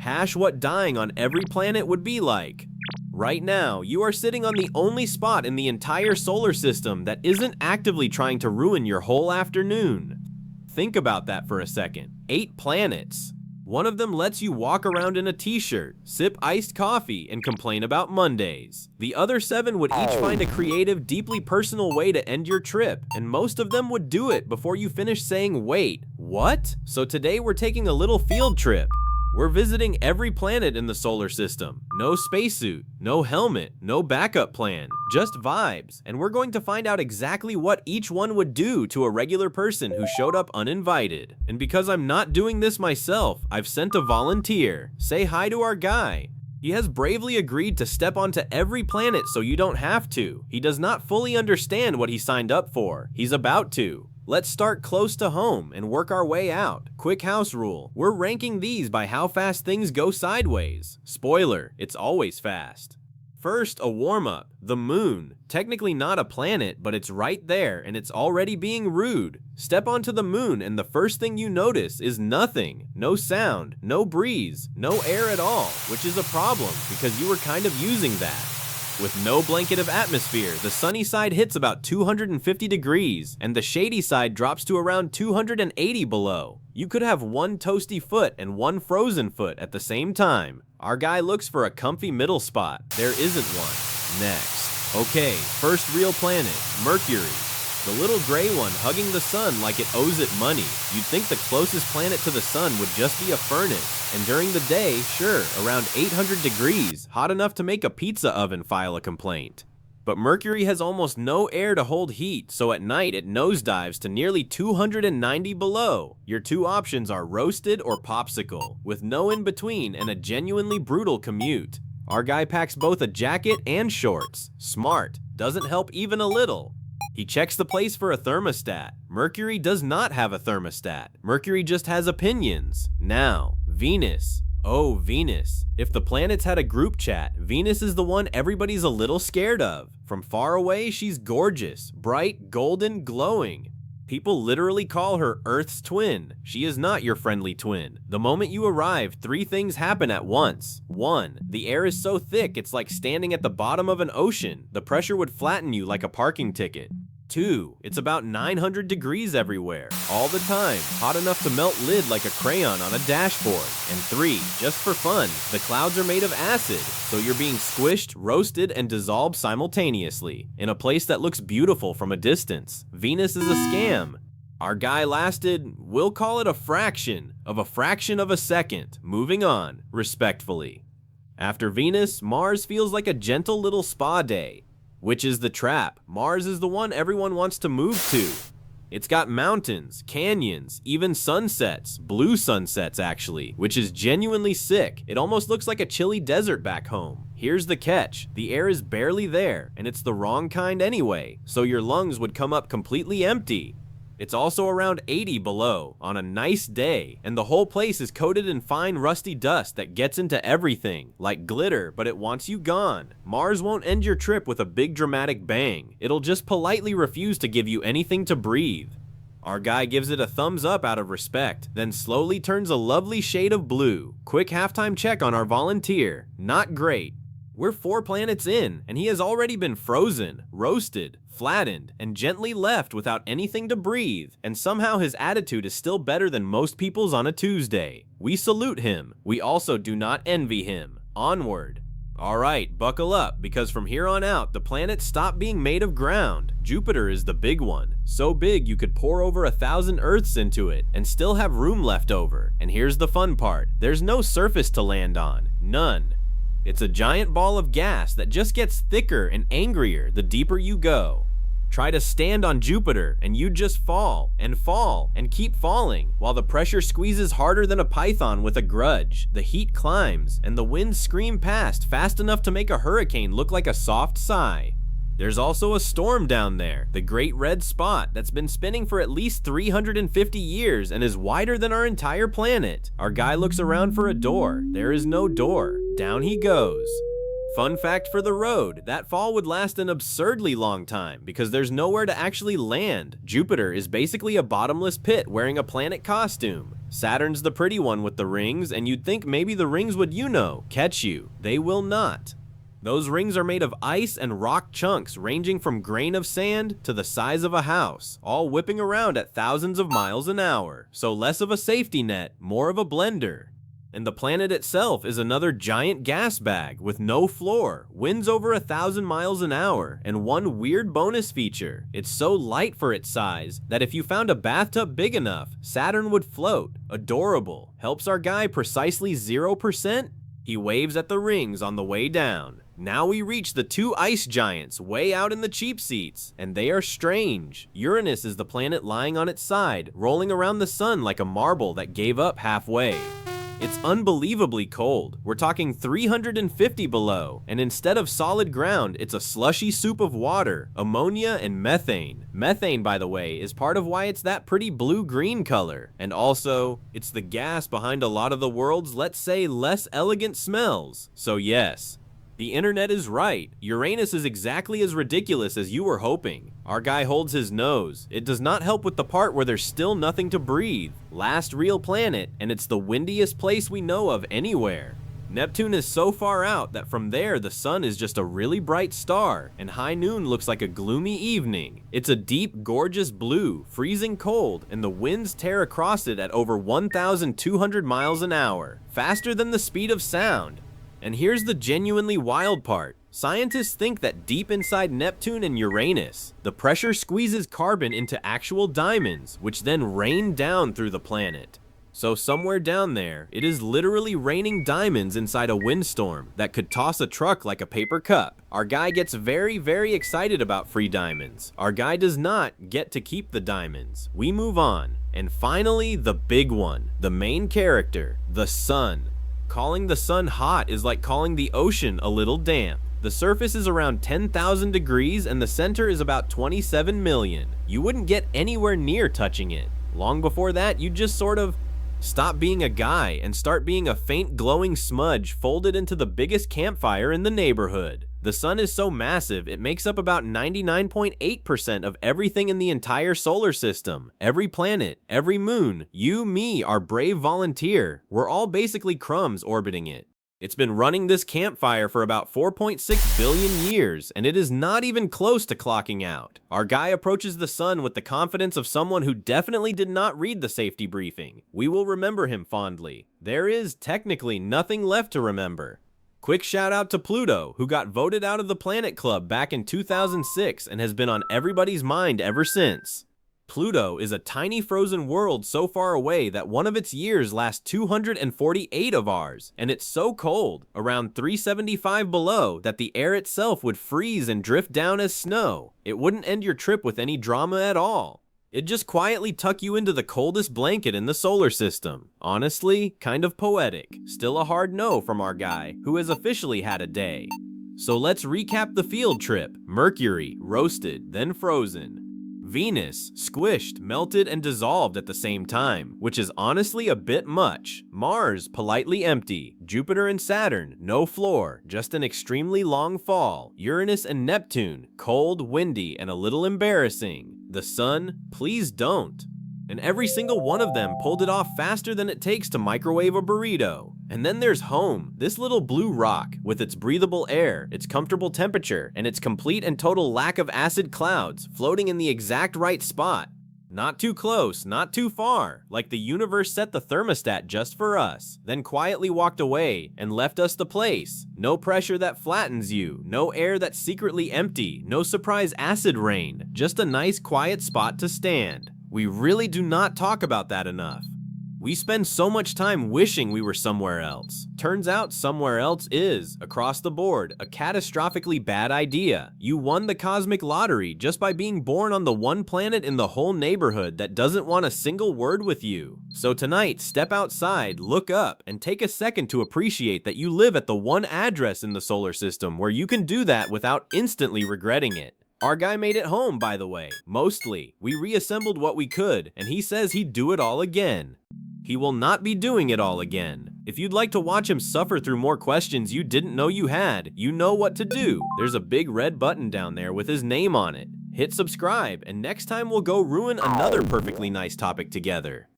Hash what dying on every planet would be like. Right now, you are sitting on the only spot in the entire solar system that isn't actively trying to ruin your whole afternoon. Think about that for a second. 8 planets. One of them lets you walk around in a t-shirt, sip iced coffee, and complain about Mondays. The other 7 would each find a creative, deeply personal way to end your trip, and most of them would do it before you finish saying, "Wait, what?" So today we're taking a little field trip. We're visiting every planet in the solar system. No spacesuit, no helmet, no backup plan, just vibes. And we're going to find out exactly what each one would do to a regular person who showed up uninvited. And because I'm not doing this myself, I've sent a volunteer. Say hi to our guy. He has bravely agreed to step onto every planet so you don't have to. He does not fully understand what he signed up for. He's about to. Let's start close to home and work our way out. Quick house rule. We're ranking these by how fast things go sideways. Spoiler, it's always fast. First, a warm-up. The moon. Technically not a planet, but it's right there and it's already being rude. Step onto the moon and the first thing you notice is nothing. No sound, no breeze, no air at all, which is a problem because you were kind of using that. With no blanket of atmosphere, the sunny side hits about 250 degrees, and the shady side drops to around 280 below. You could have one toasty foot and one frozen foot at the same time. Our guy looks for a comfy middle spot. There isn't one. Next. Okay, first real planet, Mercury. The little gray one hugging the sun like it owes it money. You'd think the closest planet to the sun would just be a furnace. And during the day, sure, around 800 degrees, hot enough to make a pizza oven file a complaint. But Mercury has almost no air to hold heat, so at night it nosedives to nearly 290 below. Your 2 options are roasted or popsicle, with no in between and a genuinely brutal commute. Our guy packs both a jacket and shorts. Smart, doesn't help even a little. He checks the place for a thermostat. Mercury does not have a thermostat. Mercury just has opinions. Now, Venus. Oh, Venus. If the planets had a group chat, Venus is the one everybody's a little scared of. From far away, she's gorgeous, bright, golden, glowing. People literally call her Earth's twin. She is not your friendly twin. The moment you arrive, 3 things happen at once. 1. The air is so thick it's like standing at the bottom of an ocean. The pressure would flatten you like a parking ticket. 2. It's about 900 degrees everywhere, all the time, hot enough to melt lid like a crayon on a dashboard. And 3. Just for fun, the clouds are made of acid, so you're being squished, roasted, and dissolved simultaneously, in a place that looks beautiful from a distance. Venus is a scam. Our guy lasted, we'll call it a fraction of a second. Moving on, respectfully. After Venus, Mars feels like a gentle little spa day. Which is the trap. Mars is the one everyone wants to move to. It's got mountains, canyons, even sunsets, blue sunsets actually, which is genuinely sick. It almost looks like a chilly desert back home. Here's the catch, the air is barely there, and it's the wrong kind anyway, so your lungs would come up completely empty. It's also around 80 below on a nice day, and the whole place is coated in fine rusty dust that gets into everything, like glitter, but it wants you gone. Mars won't end your trip with a big dramatic bang. It'll just politely refuse to give you anything to breathe. Our guy gives it a thumbs up out of respect, then slowly turns a lovely shade of blue. Quick halftime check on our volunteer. Not great. We're 4 planets in, and he has already been frozen, roasted, flattened, and gently left without anything to breathe, and somehow his attitude is still better than most people's on a Tuesday. We salute him. We also do not envy him. Onward. Alright, buckle up, because from here on out, the planets stop being made of ground. Jupiter is the big one. So big you could pour over 1,000 Earths into it, and still have room left over. And here's the fun part. There's no surface to land on. None. It's a giant ball of gas that just gets thicker and angrier the deeper you go. Try to stand on Jupiter and you'd just fall and keep falling while the pressure squeezes harder than a python with a grudge. The heat climbs and the winds scream past fast enough to make a hurricane look like a soft sigh. There's also a storm down there, the Great Red Spot, that's been spinning for at least 350 years and is wider than our entire planet. Our guy looks around for a door. There is no door. Down he goes. Fun fact for the road, that fall would last an absurdly long time because there's nowhere to actually land. Jupiter is basically a bottomless pit wearing a planet costume. Saturn's the pretty one with the rings, and you'd think maybe the rings would, catch you. They will not. Those rings are made of ice and rock chunks ranging from grain of sand to the size of a house, all whipping around at thousands of miles an hour. So less of a safety net, more of a blender. And the planet itself is another giant gas bag with no floor, winds over 1,000 miles an hour, and one weird bonus feature. It's so light for its size that if you found a bathtub big enough, Saturn would float. Adorable. Helps our guy precisely 0%? He waves at the rings on the way down. Now we reach the two ice giants way out in the cheap seats, and they are strange. Uranus is the planet lying on its side, rolling around the sun like a marble that gave up halfway. It's unbelievably cold. We're talking 350 below, and instead of solid ground, it's a slushy soup of water, ammonia, and methane. Methane, by the way, is part of why it's that pretty blue-green color. And also, it's the gas behind a lot of the world's, let's say, less elegant smells. So yes, the internet is right. Uranus is exactly as ridiculous as you were hoping. Our guy holds his nose. It does not help with the part where there's still nothing to breathe. Last real planet, and it's the windiest place we know of anywhere. Neptune is so far out that from there the sun is just a really bright star, and high noon looks like a gloomy evening. It's a deep, gorgeous blue, freezing cold, and the winds tear across it at over 1,200 miles an hour, faster than the speed of sound. And here's the genuinely wild part. Scientists think that deep inside Neptune and Uranus, the pressure squeezes carbon into actual diamonds, which then rain down through the planet. So somewhere down there, it is literally raining diamonds inside a windstorm that could toss a truck like a paper cup. Our guy gets very, very excited about free diamonds. Our guy does not get to keep the diamonds. We move on. And finally, the big one, the main character, the sun. Calling the sun hot is like calling the ocean a little damp. The surface is around 10,000 degrees and the center is about 27 million. You wouldn't get anywhere near touching it. Long before that, you'd just sort of stop being a guy and start being a faint glowing smudge folded into the biggest campfire in the neighborhood. The sun is so massive, it makes up about 99.8% of everything in the entire solar system. Every planet, every moon, you, me, our brave volunteer, we're all basically crumbs orbiting it. It's been running this campfire for about 4.6 billion years, and it is not even close to clocking out. Our guy approaches the sun with the confidence of someone who definitely did not read the safety briefing. We will remember him fondly. There is technically nothing left to remember. Quick shout out to Pluto, who got voted out of the Planet Club back in 2006 and has been on everybody's mind ever since. Pluto is a tiny frozen world so far away that one of its years lasts 248 of ours, and it's so cold, around 375 below, that the air itself would freeze and drift down as snow. It wouldn't end your trip with any drama at all. It'd just quietly tuck you into the coldest blanket in the solar system. Honestly, kind of poetic. Still a hard no from our guy, who has officially had a day. So let's recap the field trip. Mercury, roasted, then frozen. Venus, squished, melted, and dissolved at the same time, which is honestly a bit much. Mars, politely empty. Jupiter and Saturn, no floor, just an extremely long fall. Uranus and Neptune, cold, windy, and a little embarrassing. The sun, please don't. And every single one of them pulled it off faster than it takes to microwave a burrito. And then there's home, this little blue rock, with its breathable air, its comfortable temperature, and its complete and total lack of acid clouds, floating in the exact right spot. Not too close, not too far, like the universe set the thermostat just for us, then quietly walked away and left us the place. No pressure that flattens you, no air that's secretly empty, no surprise acid rain, just a nice quiet spot to stand. We really do not talk about that enough. We spend so much time wishing we were somewhere else. Turns out somewhere else is, across the board, a catastrophically bad idea. You won the cosmic lottery just by being born on the one planet in the whole neighborhood that doesn't want a single word with you. So tonight, step outside, look up, and take a second to appreciate that you live at the one address in the solar system where you can do that without instantly regretting it. Our guy made it home, by the way. Mostly. We reassembled what we could, and he says he'd do it all again. He will not be doing it all again. If you'd like to watch him suffer through more questions you didn't know you had, you know what to do. There's a big red button down there with his name on it. Hit subscribe, and next time we'll go ruin another perfectly nice topic together.